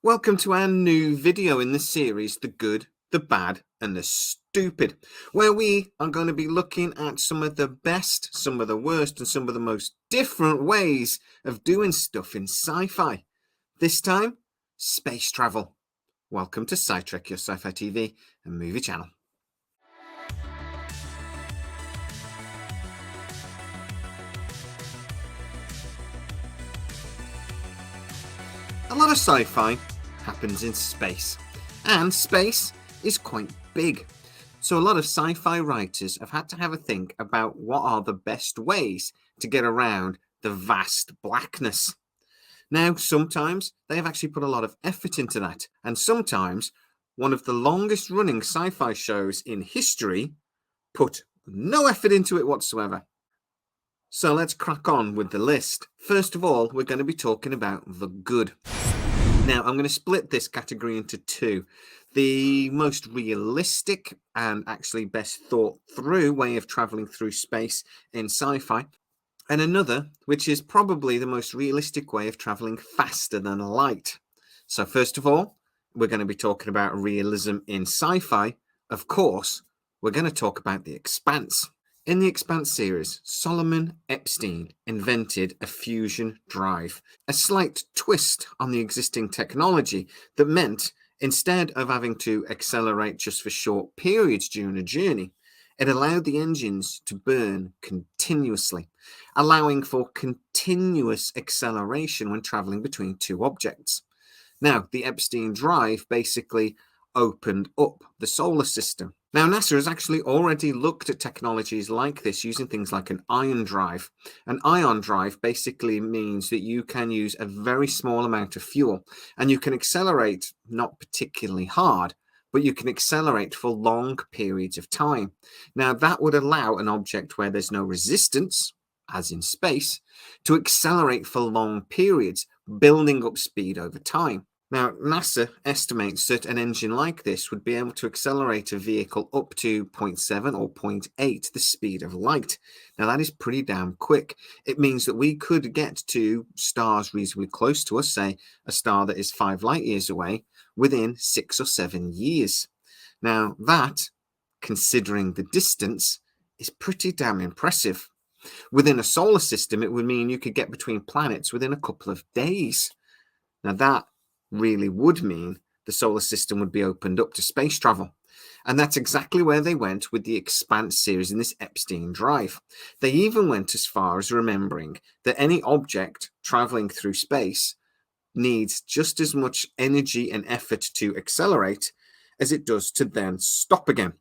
Welcome to our new video in the series, The Good, the Bad and the Stupid, where we are going to be looking at some of the best, some of the worst and some of the most different ways of doing stuff in sci-fi. This time, space travel. Welcome to SciTrek, your sci-fi TV and movie channel. A lot of sci-fi happens in space, and space is quite big. So a lot of sci-fi writers have had to have a think about what are the best ways to get around the vast blackness. Now, sometimes they have actually put a lot of effort into that, and sometimes one of the longest running sci-fi shows in history put no effort into it whatsoever. So let's crack on with the list. First of all, we're going to be talking about the good. Now, I'm going to split this category into two. The most realistic and actually best thought through way of traveling through space in sci-fi, and another which is probably the most realistic way of traveling faster than light. So first of all, we're going to be talking about realism in sci-fi. Of course, we're going to talk about The Expanse. In the Expanse series, Solomon Epstein invented a fusion drive, a slight twist on the existing technology that meant instead of having to accelerate just for short periods during a journey, it allowed the engines to burn continuously, allowing for continuous acceleration when traveling between two objects. Now, the Epstein drive basically opened up the solar system. Now, NASA has actually already looked at technologies like this using things like an ion drive. An ion drive basically means that you can use a very small amount of fuel and you can accelerate not particularly hard, but you can accelerate for long periods of time. Now, that would allow an object where there's no resistance, as in space, to accelerate for long periods, building up speed over time. Now, NASA estimates that an engine like this would be able to accelerate a vehicle up to 0.7 or 0.8 the speed of light. Now, that is pretty damn quick. It means that we could get to stars reasonably close to us, say a star that is 5 light years away, within 6 or 7 years. Now, that, considering the distance, is pretty damn impressive. Within a solar system, it would mean you could get between planets within a couple of days. Now, that really would mean the solar system would be opened up to space travel. And that's exactly where they went with the Expanse series in this Epstein drive. They even went as far as remembering that any object traveling through space needs just as much energy and effort to accelerate as it does to then stop again.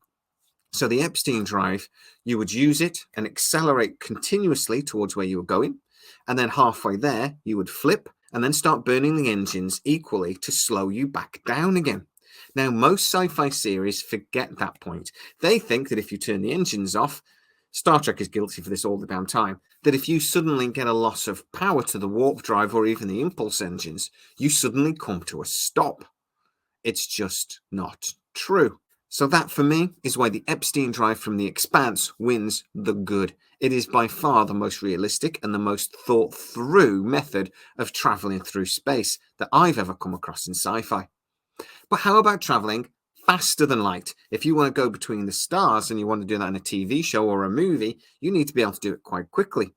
So the Epstein drive, you would use it and accelerate continuously towards where you were going. And then halfway there, you would flip and then start burning the engines equally to slow you back down again. Now, most sci-fi series forget that point. They think that if you turn the engines off, Star Trek is guilty for this all the damn time, that if you suddenly get a loss of power to the warp drive or even the impulse engines, you suddenly come to a stop. It's just not true. So that, for me, is why the Epstein drive from The Expanse wins the good. It is by far the most realistic and the most thought-through method of traveling through space that I've ever come across in sci-fi. But how about traveling faster than light? If you want to go between the stars and you want to do that in a TV show or a movie, you need to be able to do it quite quickly.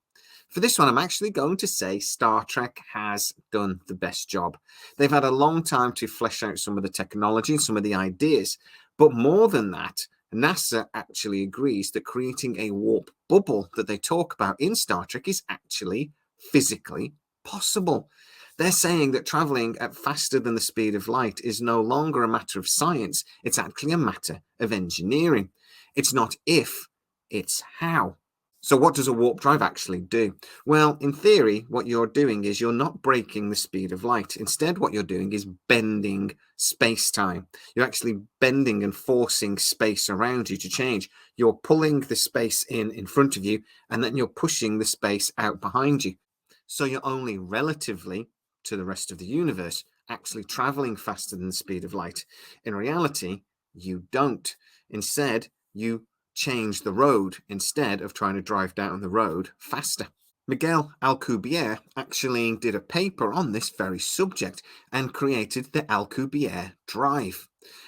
For this one, I'm actually going to say Star Trek has done the best job. They've had a long time to flesh out some of the technology and some of the ideas. But more than that, NASA actually agrees that creating a warp bubble that they talk about in Star Trek is actually physically possible. They're saying that traveling at faster than the speed of light is no longer a matter of science. It's actually a matter of engineering. It's not if, it's how. So what does a warp drive actually do? Well, in theory, what you're doing is you're not breaking the speed of light. Instead, what you're doing is bending space-time. You're actually bending and forcing space around you to change. You're pulling the space in front of you, and then you're pushing the space out behind you. So you're only relatively to the rest of the universe actually traveling faster than the speed of light. In reality, you don't. Instead, you change the road instead of trying to drive down the road faster. Miguel Alcubierre actually did a paper on this very subject and created the Alcubierre drive.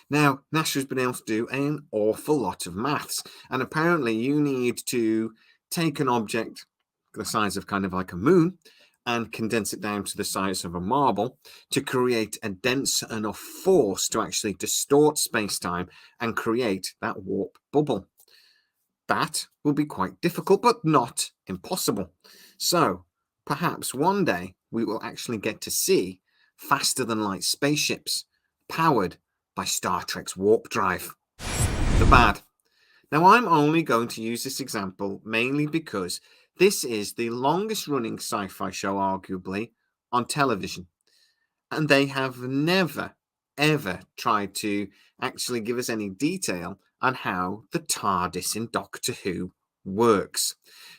Now, NASA's been able to do an awful lot of maths, and apparently you need to take an object the size of kind of like a moon and condense it down to the size of a marble to create a dense enough force to actually distort space-time and create that warp bubble. That will be quite difficult, but not impossible. So perhaps one day we will actually get to see faster than light spaceships powered by Star Trek's warp drive. The bad. Now, I'm only going to use this example mainly because this is the longest running sci fi show, arguably, on television. And they have never, ever tried to actually give us any detail on how the TARDIS in Doctor Who works.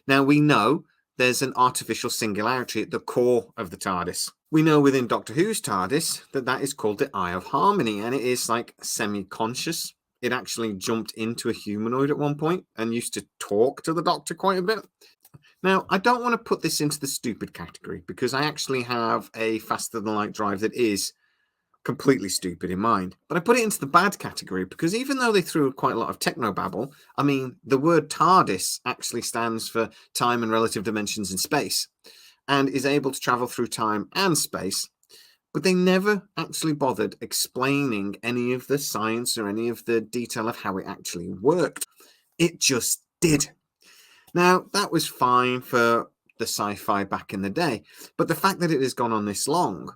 Now, we know there's an artificial singularity at the core of the TARDIS. We know within Doctor Who's TARDIS that is called the Eye of Harmony, and it is like semi-conscious. It actually jumped into a humanoid at one point and used to talk to the Doctor quite a bit. Now, I don't want to put this into the stupid category because I actually have a faster than light drive that is completely stupid in mind. But I put it into the bad category because even though they threw quite a lot of technobabble, I mean, the word TARDIS actually stands for time and relative dimensions in space and is able to travel through time and space. But they never actually bothered explaining any of the science or any of the detail of how it actually worked. It just did. Now, that was fine for the sci-fi back in the day, but the fact that it has gone on this long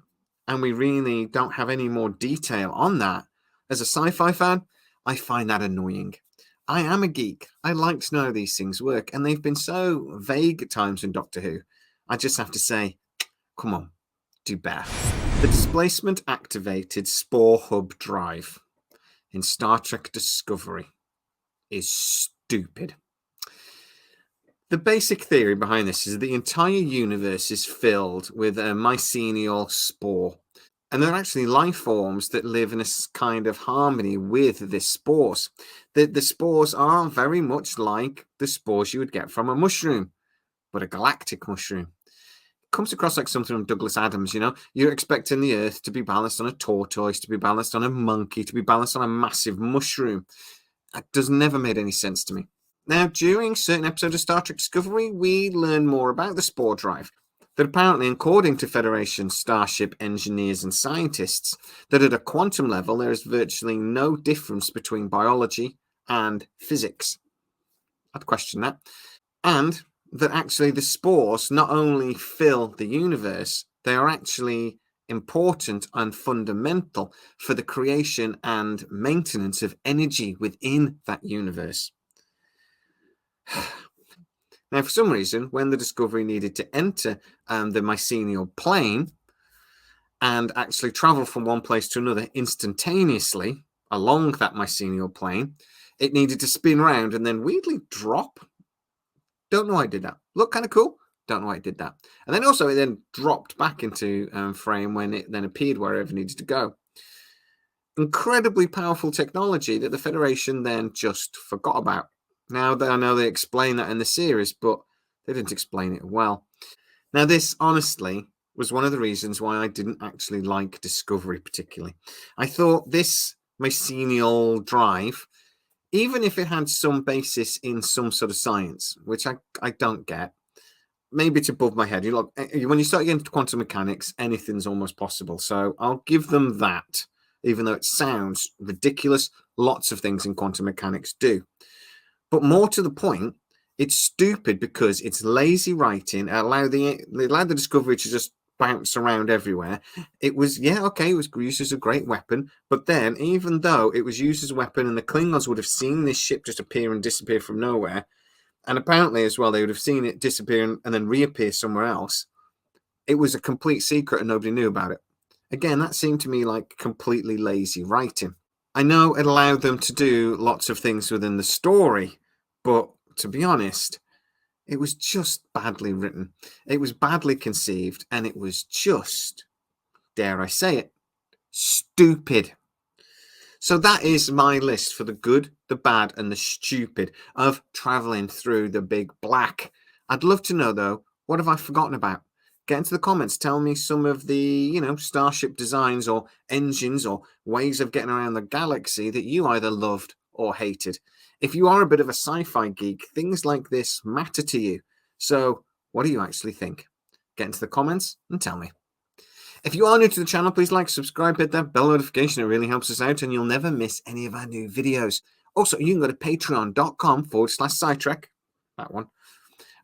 and we really don't have any more detail on that, as a sci-fi fan, I find that annoying. I am a geek. I like to know how these things work, and they've been so vague at times in Doctor Who. I just have to say, come on, do better. The displacement activated spore hub drive in Star Trek Discovery is stupid. The basic theory behind this is the entire universe is filled with a mycelial spore. And they're actually life forms that live in a kind of harmony with this spores. The spores are very much like the spores you would get from a mushroom, but a galactic mushroom. It comes across like something from Douglas Adams, you know? You're expecting the Earth to be balanced on a tortoise, to be balanced on a monkey, to be balanced on a massive mushroom. That does never made any sense to me. Now, during certain episodes of Star Trek Discovery, we learn more about the spore drive. That apparently, according to Federation Starship engineers and scientists, that at a quantum level, there is virtually no difference between biology and physics. I'd question that. And that actually the spores not only fill the universe, they are actually important and fundamental for the creation and maintenance of energy within that universe. Now, for some reason, when the Discovery needed to enter the mycelial plane and actually travel from one place to another instantaneously along that mycelial plane, it needed to spin around and then weirdly drop. Don't know why it did that. Looked kind of cool. Don't know why it did that. And then also it then dropped back into frame when it then appeared wherever it needed to go. Incredibly powerful technology that the Federation then just forgot about. Now, I know they explain that in the series, but they didn't explain it well. Now, this, honestly, was one of the reasons why I didn't actually like Discovery particularly. I thought this mycelial drive, even if it had some basis in some sort of science, which I don't get, maybe it's above my head. You look, when you start getting into quantum mechanics, anything's almost possible. So I'll give them that, even though it sounds ridiculous. Lots of things in quantum mechanics do. But more to the point, it's stupid because it's lazy writing. It allowed the Discovery to just bounce around everywhere. It was, it was used as a great weapon. But then, even though it was used as a weapon and the Klingons would have seen this ship just appear and disappear from nowhere, and apparently as well, they would have seen it disappear and then reappear somewhere else, it was a complete secret and nobody knew about it. Again, that seemed to me like completely lazy writing. I know it allowed them to do lots of things within the story, but to be honest, it was just badly written. It was badly conceived, and it was just, dare I say it, stupid. So that is my list for the good, the bad, and the stupid of traveling through the big black. I'd love to know, though, What have I forgotten about? Get into the comments. Tell me some of the, starship designs or engines or ways of getting around the galaxy that you either loved or hated. If you are a bit of a sci-fi geek, things like this matter to you. So what do you actually think? Get into the comments and tell me. If you are new to the channel, please like, subscribe, hit that bell notification. It really helps us out and you'll never miss any of our new videos. Also, you can go to patreon.com/SciTrek, that one,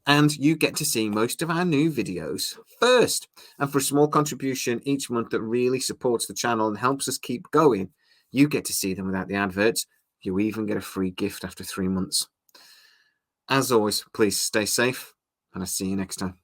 and you get to see most of our new videos first. And for a small contribution each month that really supports the channel and helps us keep going, you get to see them without the adverts. You even get a free gift after 3 months. As always, please stay safe, and I'll see you next time.